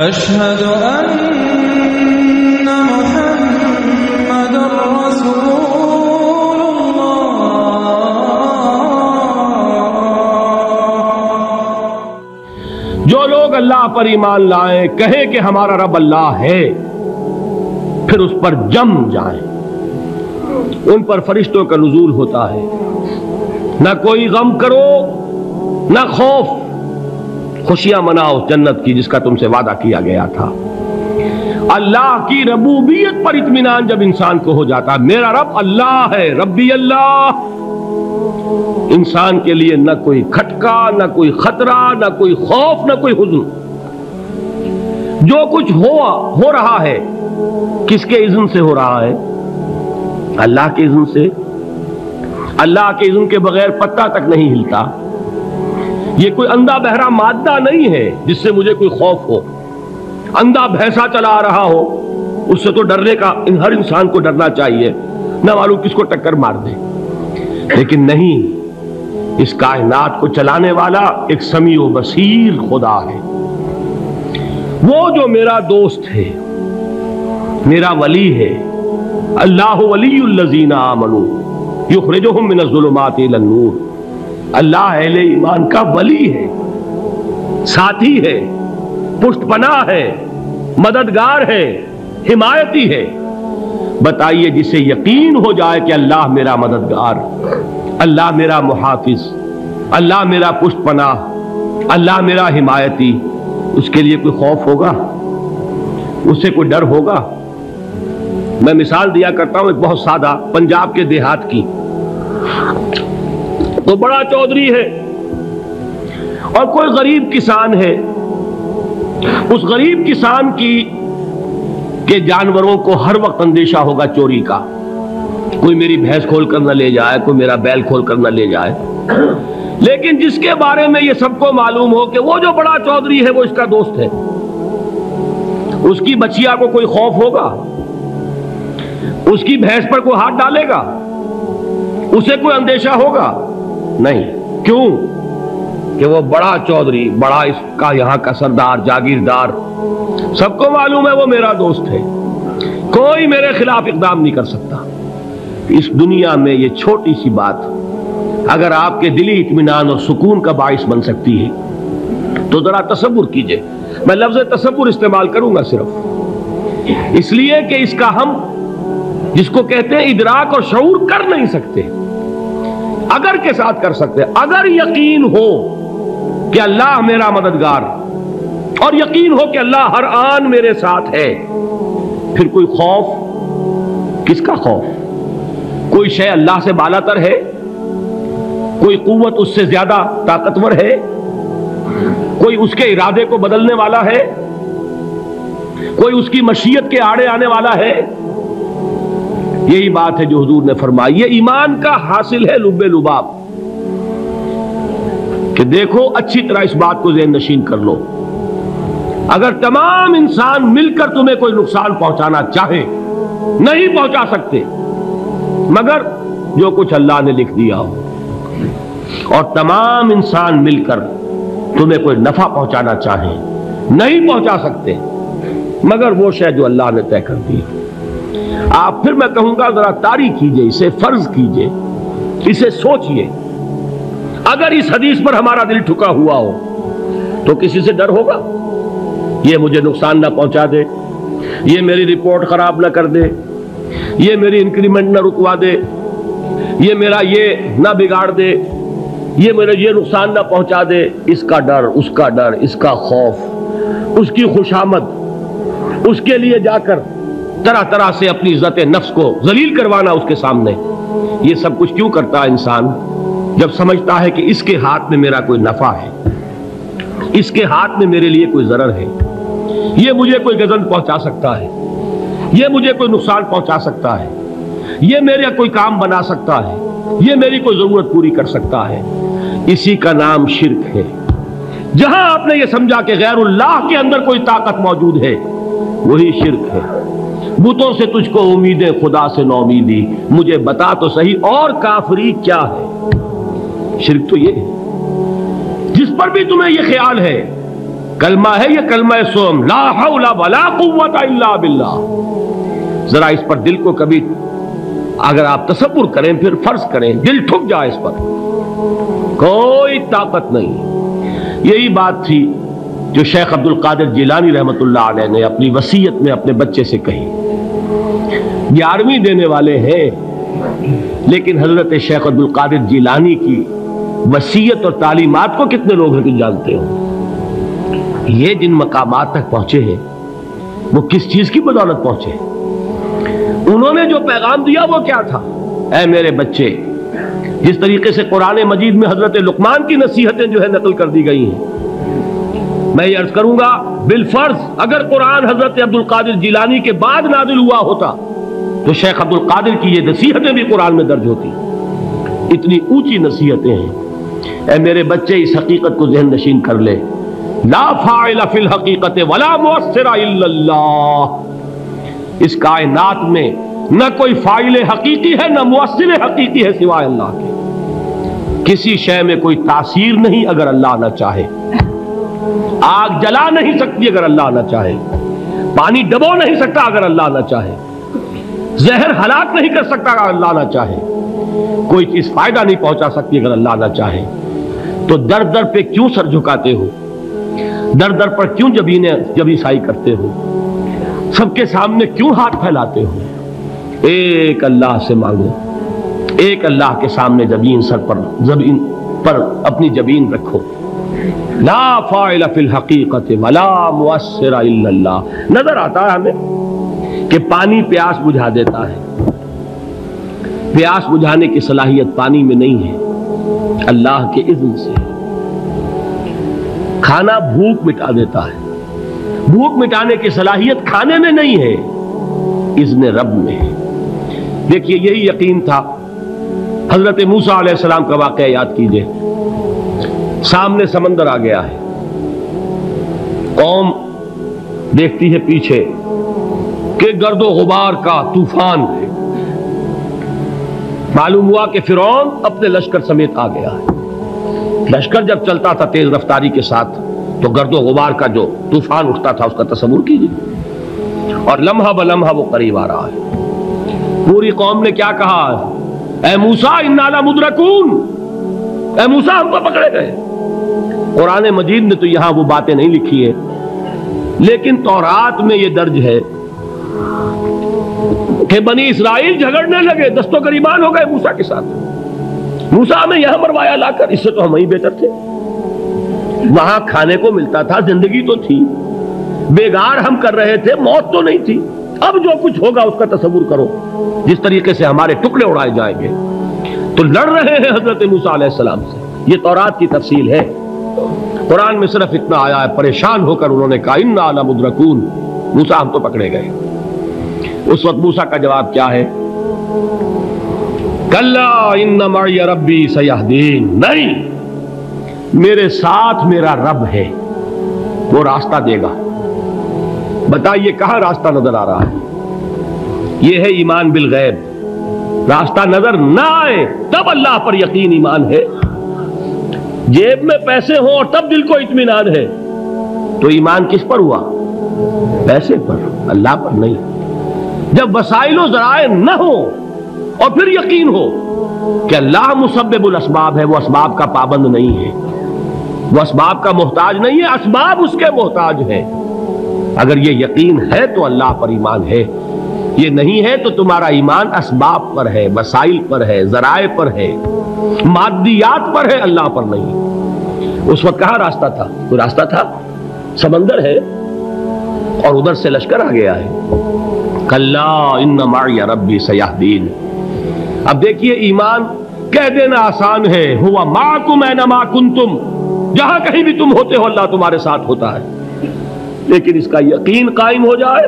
اشہد ان محمد رسول اللہ۔ جو لوگ اللہ پر ایمان لائیں کہیں کہ ہمارا رب اللہ ہے، پھر اس پر جم جائیں، ان پر فرشتوں کا نزول ہوتا ہے، نہ کوئی غم کرو نہ خوف، خوشیاں مناؤ جنت کی جس کا تم سے وعدہ کیا گیا تھا۔ اللہ کی ربوبیت پر اطمینان جب انسان کو ہو جاتا، میرا رب اللہ ہے، ربی اللہ، انسان کے لیے نہ کوئی کھٹکا، نہ کوئی خطرہ، نہ کوئی خوف، نہ کوئی حزن۔ جو کچھ ہو رہا ہے کس کے اذن سے ہو رہا ہے؟ اللہ کے اذن سے۔ اللہ کے اذن کے بغیر پتہ تک نہیں ہلتا۔ یہ کوئی اندھا بہرا مادہ نہیں ہے جس سے مجھے کوئی خوف ہو۔ اندھا بھینسا چلا رہا ہو اس سے تو ڈرنے کا ہر انسان کو ڈرنا چاہیے، نہ معلوم کس کو ٹکر مار دے، لیکن نہیں، اس کائنات کو چلانے والا ایک سمیع و بصیر خدا ہے۔ وہ جو میرا دوست ہے، میرا ولی ہے، اللہ ولی الذین آمنوا یخرجہم من الظلمات الی النور۔ اللہ اہل ایمان کا ولی ہے، ساتھی ہے، پشت پناہ ہے، مددگار ہے، حمایتی ہے۔ بتائیے جسے یقین ہو جائے کہ اللہ میرا مددگار، اللہ میرا محافظ، اللہ میرا پشت پناہ، اللہ میرا حمایتی، اس کے لیے کوئی خوف ہوگا؟ اس سے کوئی ڈر ہوگا؟ میں مثال دیا کرتا ہوں ایک بہت سادہ، پنجاب کے دیہات کی۔ تو بڑا چودھری ہے اور کوئی غریب کسان ہے۔ اس غریب کسان کے جانوروں کو ہر وقت اندیشہ ہوگا چوری کا، کوئی میری بھینس کھول کر نہ لے جائے، کوئی میرا بیل کھول کر نہ لے جائے۔ لیکن جس کے بارے میں یہ سب کو معلوم ہو کہ وہ جو بڑا چودھری ہے وہ اس کا دوست ہے، اس کی بچیا کو کوئی خوف ہوگا؟ اس کی بھینس پر کوئی ہاتھ ڈالے گا؟ اسے کوئی اندیشہ ہوگا؟ نہیں۔ کیوں؟ کہ وہ بڑا چودھری، بڑا اس کا یہاں کا سردار، جاگیردار، سب کو معلوم ہے وہ میرا دوست ہے، کوئی میرے خلاف اقدام نہیں کر سکتا۔ اس دنیا میں یہ چھوٹی سی بات اگر آپ کے دلی اطمینان اور سکون کا باعث بن سکتی ہے تو ذرا تصور کیجئے۔ میں لفظ تصور استعمال کروں گا صرف اس لیے کہ اس کا ہم جس کو کہتے ہیں ادراک اور شعور کر نہیں سکتے، اگر کے ساتھ کر سکتے۔ اگر یقین ہو کہ اللہ میرا مددگار اور یقین ہو کہ اللہ ہر آن میرے ساتھ ہے، پھر کوئی خوف؟ کس کا خوف؟ کوئی شے اللہ سے بالا تر ہے؟ کوئی قوت اس سے زیادہ طاقتور ہے؟ کوئی اس کے ارادے کو بدلنے والا ہے؟ کوئی اس کی مشیت کے آڑے آنے والا ہے؟ یہی بات ہے جو حضور نے فرمائی۔ یہ ایمان کا حاصل ہے لب لباب، کہ دیکھو اچھی طرح اس بات کو ذہن نشین کر لو، اگر تمام انسان مل کر تمہیں کوئی نقصان پہنچانا چاہے نہیں پہنچا سکتے، مگر جو کچھ اللہ نے لکھ دیا ہو، اور تمام انسان مل کر تمہیں کوئی نفع پہنچانا چاہیں نہیں پہنچا سکتے، مگر وہ شے جو اللہ نے طے کر دی۔ آپ پھر میں کہوں گا ذرا طاری کیجئے، اسے فرض کیجئے، اسے سوچئے۔ اگر اس حدیث پر ہمارا دل ٹھکا ہوا ہو تو کسی سے ڈر ہوگا؟ یہ مجھے نقصان نہ پہنچا دے، یہ میری رپورٹ خراب نہ کر دے، یہ میری انکریمنٹ نہ رکوا دے، یہ میرا یہ نہ بگاڑ دے، یہ میرا یہ نقصان نہ پہنچا دے۔ اس کا ڈر، اس کا ڈر، اس کا خوف، اس کی خوشامد، اس کے لیے جا کر طرح طرح سے اپنی عزت نفس کو ذلیل کروانا اس کے سامنے، یہ سب کچھ کیوں کرتا ہے انسان؟ جب سمجھتا ہے کہ اس کے ہاتھ میں میرا کوئی نفع ہے، اس کے ہاتھ میں میرے لیے کوئی ضرر ہے، یہ مجھے کوئی گزن پہنچا سکتا ہے، یہ مجھے کوئی نقصان پہنچا سکتا ہے، یہ میرا کوئی کام بنا سکتا ہے، یہ میری کوئی ضرورت پوری کر سکتا ہے، اسی کا نام شرک ہے۔ جہاں آپ نے یہ سمجھا کہ غیر اللہ کے اندر کوئی طاقت موجود ہے، وہی شرک ہے۔ بتوں سے تجھ کو امیدیں، خدا سے نومیدی، مجھے بتا تو صحیح اور کافری کیا ہے؟ شرک تو یہ ہے۔ جس پر بھی تمہیں یہ خیال ہے کلمہ ہے یہ کلمہ سوم، لا حول ولا قوت الا باللہ. ذرا اس پر دل کو کبھی اگر آپ تصور کریں، پھر فرض کریں، دل ٹھک جائے اس پر، کوئی طاقت نہیں. یہی بات تھی جو شیخ عبد القادر جیلانی رحمۃ اللہ علیہ نے اپنی وصیت میں اپنے بچے سے کہی. 11ویں دینے والے ہیں، لیکن حضرت شیخ عبد القادر جیلانی کی وصیت اور تعلیمات کو کتنے لوگ ہیں کہ جانتے ہو؟ یہ جن مقامات تک پہنچے ہیں وہ کس چیز کی بدولت پہنچے؟ انہوں نے جو پیغام دیا وہ کیا تھا؟ اے میرے بچے، جس طریقے سے قرآن مجید میں حضرت لقمان کی نصیحتیں جو ہے نقل کر دی گئی ہیں، میں یہ عرض کروں گا بالفرض اگر قرآن حضرت عبد القادر جیلانی کے بعد نازل ہوا ہوتا تو شیخ عبد القادر کی یہ نصیحتیں بھی قرآن میں درج ہوتی. اتنی اونچی نصیحتیں ہیں. اے میرے بچے، اس حقیقت کو ذہن نشین کر لے، لا فاعل فی الحقیقت ولا مؤثر الا اللہ. اس کائنات میں نہ کوئی فاعل حقیقی ہے نہ مؤثر حقیقی ہے سوائے اللہ کے. کسی شے میں کوئی تاثیر نہیں اگر اللہ نہ چاہے. آگ جلا نہیں سکتی اگر اللہ نہ چاہے. پانی ڈبو نہیں سکتا اگر اللہ نہ چاہے. زہر ہلاک نہیں کر سکتا اگر اللہ نہ چاہے. کوئی چیز فائدہ نہیں پہنچا سکتی اگر اللہ نہ چاہے. تو در در پہ کیوں سر جھکاتے ہو؟ در در پر کیوں جبیں سائی کرتے ہو؟ سب کے سامنے کیوں ہاتھ پھیلاتے ہو؟ ایک اللہ سے مانگو، ایک اللہ کے سامنے زبین پر اپنی جبین رکھو. لا فاعل فی الحقیقت ولا مؤثر الا اللہ. نظر آتا ہے ہمیں کہ پانی پیاس بجھا دیتا ہے. پیاس بجھانے کی صلاحیت پانی میں نہیں ہے، اللہ کے اذن سے. کھانا بھوک مٹا دیتا ہے، بھوک مٹانے کی صلاحیت کھانے میں نہیں ہے، اذن رب میں ہے. دیکھیے یہی یقین تھا. حضرت موسیٰ علیہ السلام کا واقعہ یاد کیجئے. سامنے سمندر آ گیا ہے، قوم دیکھتی ہے پیچھے کہ گرد و غبار کا طوفان ہے. معلوم ہوا کہ فرعون اپنے لشکر سمیت آ گیا ہے. لشکر جب چلتا تھا تیز رفتاری کے ساتھ تو گرد و غبار کا جو طوفان اٹھتا تھا اس کا تصور کیجیے. اور لمحہ بلمحہ وہ قریب آ رہا ہے. پوری قوم نے کیا کہا؟ اے موسیٰ انا لمدرکون، اے موسیٰ ہم کو پکڑے گئے. قرآن مجید نے تو یہاں وہ باتیں نہیں لکھی ہیں، لیکن تورات میں یہ درج ہے کہ بنی اسرائیل جھگڑنے لگے، دست و گریبان ہو گئے موسیٰ کے ساتھ. موسیٰ ہمیں یہاں مروایا لا کر، اس سے تو ہم ہی بہتر تھے. وہاں کھانے کو ملتا تھا، زندگی تو تھی، بیگار ہم کر رہے تھے، موت تو نہیں تھی. اب جو کچھ ہوگا اس کا تصور کرو، جس طریقے سے ہمارے ٹکڑے اڑائے جائیں گے. تو لڑ رہے ہیں حضرت موسیٰ علیہ السلام سے. یہ تورات کی تفصیل ہے. قرآن میں صرف اتنا آیا ہے، پریشان ہو کر انہوں نے کہا انا لمدرکون، موسیٰ ہم تو پکڑے گئے. اس وقت موسیٰ کا جواب کیا ہے؟ کلا ان معی ربی سیہدین. نہیں، میرے ساتھ میرا رب ہے، وہ راستہ دے گا. بتائیے کہاں راستہ نظر آ رہا ہے؟ یہ ہے ایمان بالغیب. راستہ نظر نہ آئے تب اللہ پر یقین ایمان ہے. جیب میں پیسے ہوں اور تب دل کو اطمینان ہے تو ایمان کس پر ہوا؟ پیسے پر، اللہ پر نہیں. جب وسائل و ذرائع نہ ہو اور پھر یقین ہو کہ اللہ مسبب الاسباب ہے، وہ اسباب کا پابند نہیں ہے، وہ اسباب کا محتاج نہیں ہے، اسباب اس کے محتاج ہے. اگر یہ یقین ہے تو اللہ پر ایمان ہے. یہ نہیں ہے تو تمہارا ایمان اسباب پر ہے، وسائل پر ہے، ذرائع پر ہے، مادیات پر ہے، اللہ پر نہیں. اس وقت کہاں راستہ تھا؟ کوئی راستہ تھا؟ سمندر ہے اور ادھر سے لشکر آ گیا ہے. کلا ان معی ربی سیہدین. اب دیکھیے ایمان کہہ دینا آسان ہے، ہوا معکم اینما کنتم، جہاں کہیں بھی تم ہوتے ہو اللہ تمہارے ساتھ ہوتا ہے. لیکن اس کا یقین قائم ہو جائے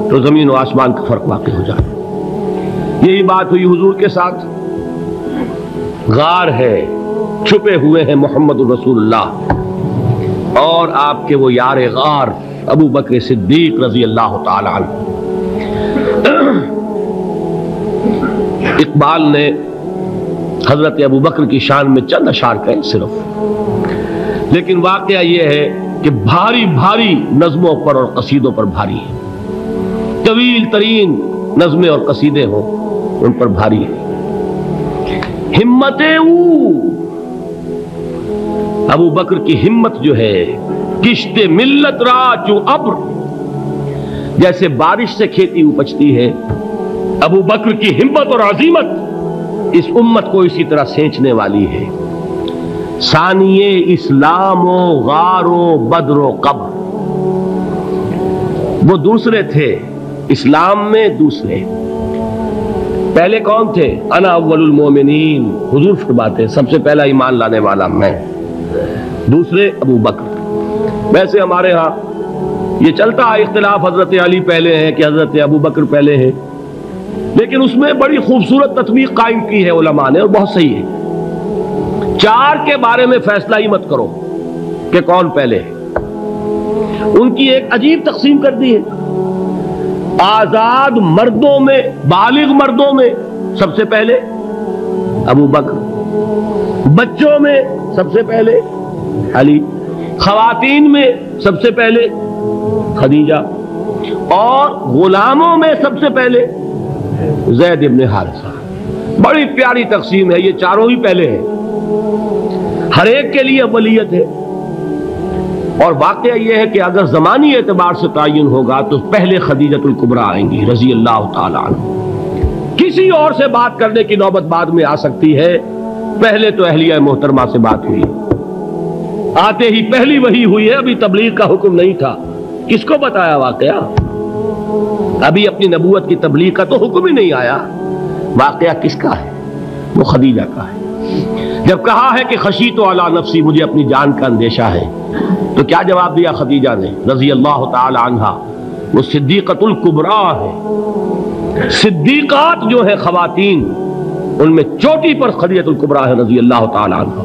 تو زمین و آسمان کا فرق واقع ہو جائے. یہی بات ہوئی حضور کے ساتھ. غار ہے، چھپے ہوئے ہیں محمد الرسول اللہ اور آپ کے وہ یار غار ابو بکر صدیق رضی اللہ تعالی عنہ. اقبال نے حضرت ابو بکر کی شان میں چند اشعار کہے صرف، لیکن واقعہ یہ ہے کہ بھاری بھاری نظموں پر اور قصیدوں پر بھاری ہے، طویل ترین نظمیں اور قصیدے ہوں ان پر بھاری ہے۔ ہمت ابو بکر کی ہمت جو ہے، کشت ملت را چو ابر، جیسے بارش سے کھیتی اپجتی ہے، ابو بکر کی ہمت اور عظیمت اس امت کو اسی طرح سینچنے والی ہے۔ ثانیے اسلام و غار و بدر و قبر، وہ دوسرے تھے اسلام میں، دوسرے پہلے کون تھے؟ انا اول المومنین، حضور فرماتے سب سے پہلا ایمان لانے والا میں، دوسرے ابو بکر۔ ویسے ہمارے ہاں یہ چلتا ہے اختلاف، حضرت علی پہلے ہیں کہ حضرت ابو بکر پہلے ہیں، لیکن اس میں بڑی خوبصورت تطبیق قائم کی ہے علماء نے، اور بہت صحیح ہے۔ چار کے بارے میں فیصلہ ہی مت کرو کہ کون پہلے ہے، ان کی ایک عجیب تقسیم کر دی ہے۔ آزاد مردوں میں، بالغ مردوں میں سب سے پہلے ابو بکر، بچوں میں سب سے پہلے علی، خواتین میں سب سے پہلے خدیجہ، اور غلاموں میں سب سے پہلے زید ابن حارثہ۔ بڑی پیاری تقسیم ہے، یہ چاروں ہی پہلے ہیں، ہر ایک کے لیے اولیت ہے۔ اور واقعہ یہ ہے کہ اگر زمانی اعتبار سے تعین ہوگا تو پہلے خدیجۃ الکبریٰ آئیں گی رضی اللہ تعالی عنہ، کسی اور سے بات کرنے کی نوبت بعد میں آ سکتی ہے، پہلے تو اہلیہ محترمہ سے بات ہوئی، آتے ہی پہلی وحی ہوئی ہے، ابھی تبلیغ کا حکم نہیں تھا، کس کو بتایا واقعہ؟ ابھی اپنی نبوت کی تبلیغ کا تو حکم ہی نہیں آیا، واقعہ کس کا ہے؟ وہ خدیجہ کا ہے۔ جب کہا ہے کہ خشیت علی نفسی، مجھے اپنی جان کا اندیشہ ہے، تو کیا جواب دیا خدیجہ نے رضی اللہ تعالی عنہا؟ وہ صدیقۃ الکبریٰ ہے، صدیقات جو ہے خواتین ان میں چوٹی پر خدیجۃ الکبریٰ ہے رضی اللہ تعالی عنہا،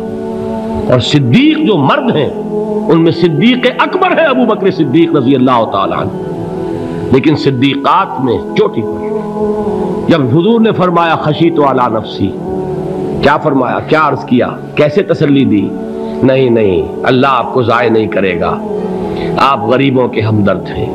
اور صدیق جو مرد ہیں ان میں صدیق اکبر ہے ابو بکر صدیق رضی اللہ تعالی عنہ، لیکن صدیقات میں چوٹی پر۔ جب حضور نے فرمایا خشیت علی نفسی، کیا فرمایا، کیا عرض کیا، کیسے تسلی دی؟ نہیں نہیں، اللہ آپ کو ضائع نہیں کرے گا، آپ غریبوں کے ہمدرد ہیں،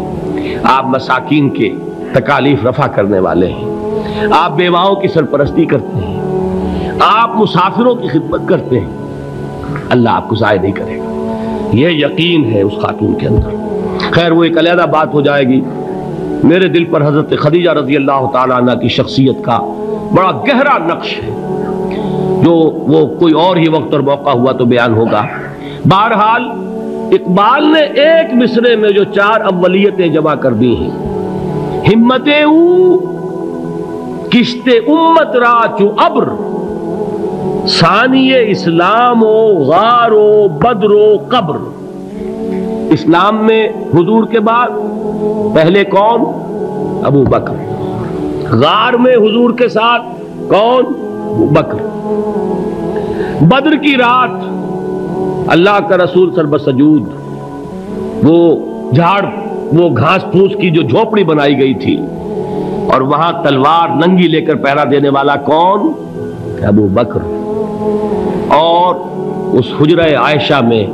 آپ مساکین کے تکالیف رفع کرنے والے ہیں، آپ بیواؤں کی سرپرستی کرتے ہیں، آپ مسافروں کی خدمت کرتے ہیں، اللہ آپ کو ضائع نہیں کرے گا۔ یہ یقین ہے اس خاتون کے اندر۔ خیر وہ ایک علیحدہ بات ہو جائے گی۔ میرے دل پر حضرت خدیجہ رضی اللہ تعالیٰ عنہ کی شخصیت کا بڑا گہرا نقش ہے، جو وہ کوئی اور ہی وقت اور موقع ہوا تو بیان ہوگا۔ بہرحال اقبال نے ایک مصرے میں جو چار اولیتیں جمع کر دی ہیں، ہمتیں او کشت امت را چو ابر، ثانی اسلام و غار و بدر و قبر۔ اسلام میں حضور کے بعد پہلے کون؟ ابو بکر۔ غار میں حضور کے ساتھ کون؟ ابو بکر۔ بدر کی رات اللہ کا رسول سربسجود، وہ جھاڑ، وہ گھاس پھوس کی جو جھوپڑی بنائی گئی تھی، اور وہاں تلوار ننگی لے کر پہرا دینے والا کون؟ ابو بکر۔ اور اس حجرہ عائشہ میں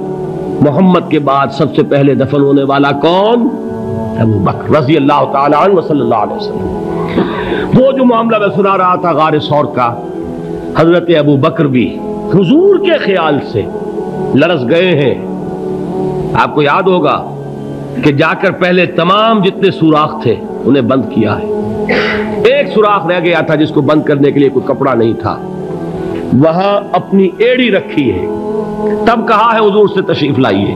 محمد کے بعد سب سے پہلے دفن ہونے والا کون؟ ابو بکر رضی اللہ تعالی عنہ وصلی اللہ علیہ وسلم۔ وہ جو معاملہ میں سنا رہا تھا غار ثور کا، حضرت ابو بکر بھی حضور کے خیال سے لرز گئے ہیں۔ آپ کو یاد ہوگا کہ جا کر پہلے تمام جتنے سوراخ تھے انہیں بند کیا ہے، ایک سوراخ رہ گیا تھا جس کو بند کرنے کے لیے کوئی کپڑا نہیں تھا، وہاں اپنی ایڑی رکھی ہے، تب کہا ہے حضور سے تشریف لائیے،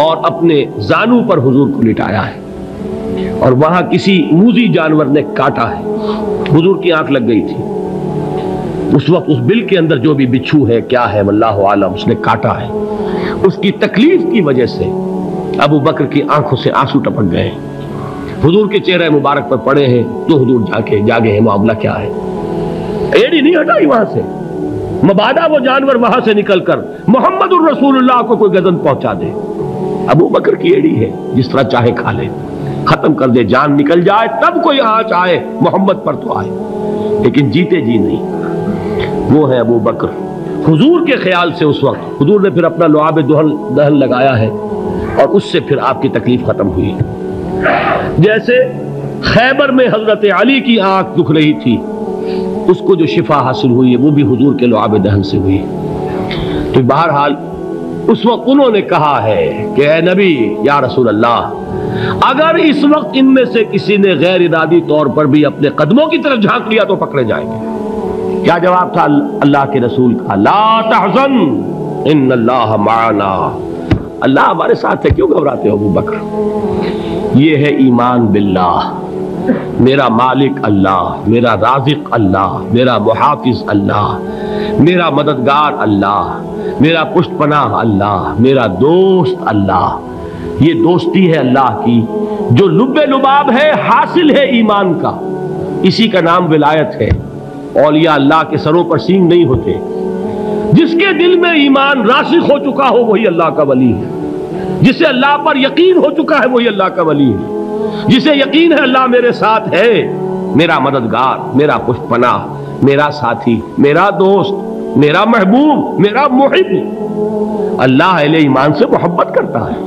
اور اپنے زانو پر حضور کو لٹایا ہے، اور وہاں کسی موذی جانور نے کاٹا ہے، حضور کی آنکھ لگ گئی تھی، اس وقت اس بل کے اندر جو بھی بچھو ہے کیا ہے واللہ عالم، اس نے کاٹا ہے، اس کی تکلیف کی وجہ سے ابو بکر کی آنکھوں سے آنسو ٹپک گئے، حضور کے چہرے مبارک پر پڑے ہیں، تو حضور جاگے ہیں، معاملہ کیا ہے؟ ایڑی نہیں ہٹائی وہاں سے، مبادا وہ جانور وہاں سے نکل کر محمد الرسول اللہ کو کوئی گزن پہنچا دے، ابو بکر کی ایڑی ہے، جس طرح چاہے کھا لے، ختم کر دے، جان نکل جائے تب کوئی آنچ آئے، محمد پر تو آئے، لیکن جیتے جی نہیں۔ وہ ہے ابو بکر۔ حضور کے خیال سے اس وقت حضور نے پھر اپنا لعاب دہن لگایا ہے، اور اس سے پھر آپ کی تکلیف ختم ہوئی. جیسے خیبر میں حضرت علی کی آنکھ دکھ رہی تھی، اس کو جو شفا حاصل ہوئی ہے وہ بھی حضور کے لعاب دہن سے ہوئی. تو بہرحال اس وقت انہوں نے کہا ہے کہ اے نبی یا رسول اللہ، اگر اس وقت ان میں سے کسی نے غیر ارادی طور پر بھی اپنے قدموں کی طرف جھانک لیا تو پکڑے جائیں گے. کیا جواب تھا اللہ کے رسول کا؟ لا تحزن ان اللہ معنا، اللہ ہمارے ساتھ ہے، کیوں گھبراتے ہو ابو بکر؟ یہ ہے ایمان باللہ، میرا مالک اللہ، میرا رازق اللہ، میرا محافظ اللہ، میرا مددگار اللہ، میرا پشت پناہ اللہ، میرا دوست اللہ. یہ دوستی ہے اللہ کی جو لب لباب ہے، حاصل ہے ایمان کا. اسی کا نام ولایت ہے. اولیاء اللہ کے سروں پر سینگ نہیں ہوتے. جس کے دل میں ایمان راسخ ہو چکا ہو وہی اللہ کا ولی ہے. جسے اللہ پر یقین ہو چکا ہے وہی اللہ کا ولی ہے. جسے یقین ہے اللہ میرے ساتھ ہے، میرا مددگار، میرا پشت پناہ، میرا ساتھی، میرا دوست، میرا محبوب، میرا محب. اللہ اہل ایمان سے محبت کرتا ہے.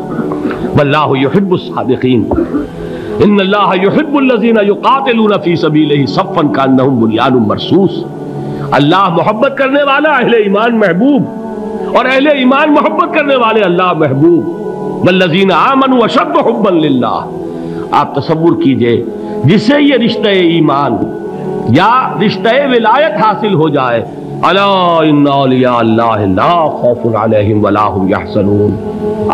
واللہ یحب الصادقین، ان اللہ یحب الذین یقاتلون فی سبیلہ صفا کانہم بنیان مرصوص. اللہ محبت کرنے والا، اہل ایمان محبوب، اور اہل ایمان محبت کرنے والے اللہ محبوب. والذین آمنوا اشد حبا للہ. آپ تصور کیجئے جسے یہ رشتہ ایمان یا رشتہ ولایت حاصل ہو جائے، الا ان اولیاء اللہ لا خوف علیہم ولا هم یحزنون.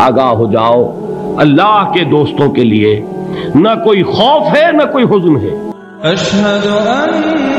آگاہ ہو جاؤ، اللہ کے دوستوں کے لیے نہ کوئی خوف ہے نہ کوئی حزن ہے. اشہد ان